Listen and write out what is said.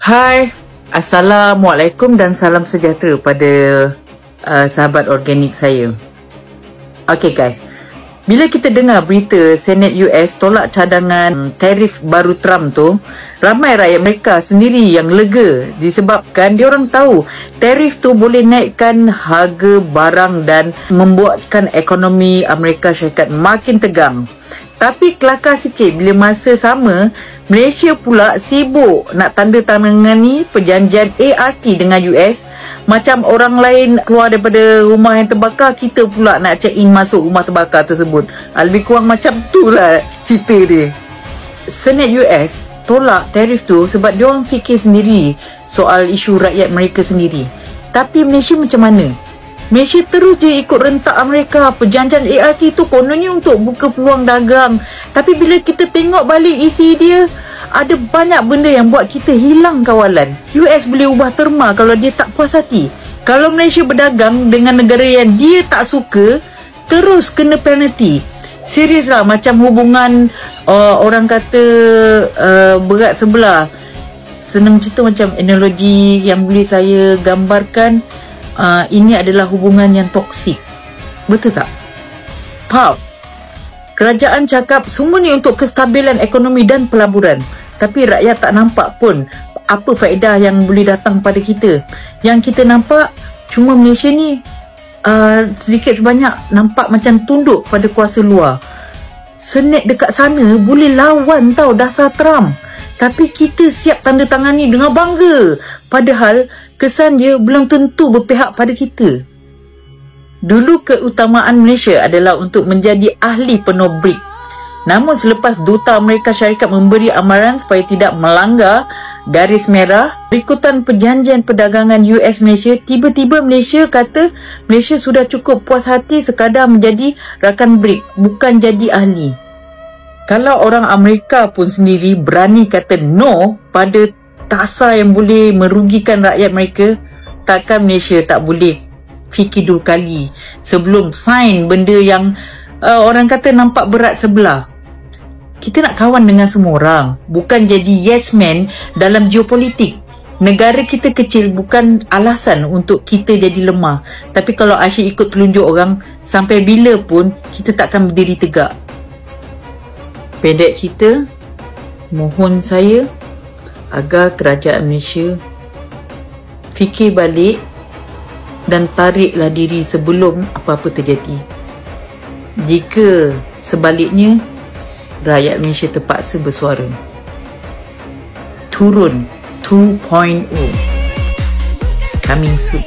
Hai, Assalamualaikum dan salam sejahtera pada sahabat organik saya. Okay guys, bila kita dengar berita Senat US tolak cadangan tarif baru Trump tu, ramai rakyat mereka sendiri yang lega disebabkan diorang tahu tarif tu boleh naikkan harga barang dan membuatkan ekonomi Amerika Syarikat makin tegang. Tapi kelakar sikit bila masa sama Malaysia pula sibuk nak tanda tangani perjanjian ART dengan US. Macam orang lain keluar daripada rumah yang terbakar, kita pula nak check in masuk rumah terbakar tersebut. Lebih kurang macam tu lah cerita dia. Senat US tolak tarif tu sebab diorang fikir sendiri soal isu rakyat mereka sendiri. Tapi Malaysia macam mana? Malaysia terus je ikut rentak Amerika. Perjanjian ART tu kononnya untuk buka peluang dagang. Tapi bila kita tengok balik isi dia, ada banyak benda yang buat kita hilang kawalan. US boleh ubah terma kalau dia tak puas hati. Kalau Malaysia berdagang dengan negara yang dia tak suka, terus kena penalty. Serius lah, macam hubungan orang kata berat sebelah. Senang cerita macam analogi yang boleh saya gambarkan. Ini adalah hubungan yang toksik. Betul tak? Faham? Kerajaan cakap semua ni untuk kestabilan ekonomi dan pelaburan. Tapi rakyat tak nampak pun apa faedah yang boleh datang pada kita. Yang kita nampak cuma Malaysia ni sedikit sebanyak nampak macam tunduk pada kuasa luar. Senat dekat sana boleh lawan tau dasar Trump. Tapi kita siap tanda tangani dengan bangga. Padahal kesan dia belum tentu berpihak pada kita. Dulu keutamaan Malaysia adalah untuk menjadi ahli penuh BRIC. Namun selepas Duta Amerika Syarikat memberi amaran supaya tidak melanggar garis merah berikutan perjanjian perdagangan US Malaysia, tiba-tiba Malaysia kata Malaysia sudah cukup puas hati sekadar menjadi rakan BRIC, bukan jadi ahli. Kalau orang Amerika pun sendiri berani kata no pada taksar yang boleh merugikan rakyat mereka, takkan Malaysia tak boleh fikir dua kali sebelum sign benda yang orang kata nampak berat sebelah. Kita nak kawan dengan semua orang, bukan jadi yes man dalam geopolitik. Negara kita kecil bukan alasan untuk kita jadi lemah. Tapi kalau asyik ikut telunjuk orang, sampai bila pun kita takkan berdiri tegak. Pendek cerita, mohon saya agar kerajaan Malaysia fikir balik dan tariklah diri sebelum apa-apa terjadi. Jika sebaliknya, rakyat Malaysia terpaksa bersuara. Turun 2.0 coming soon.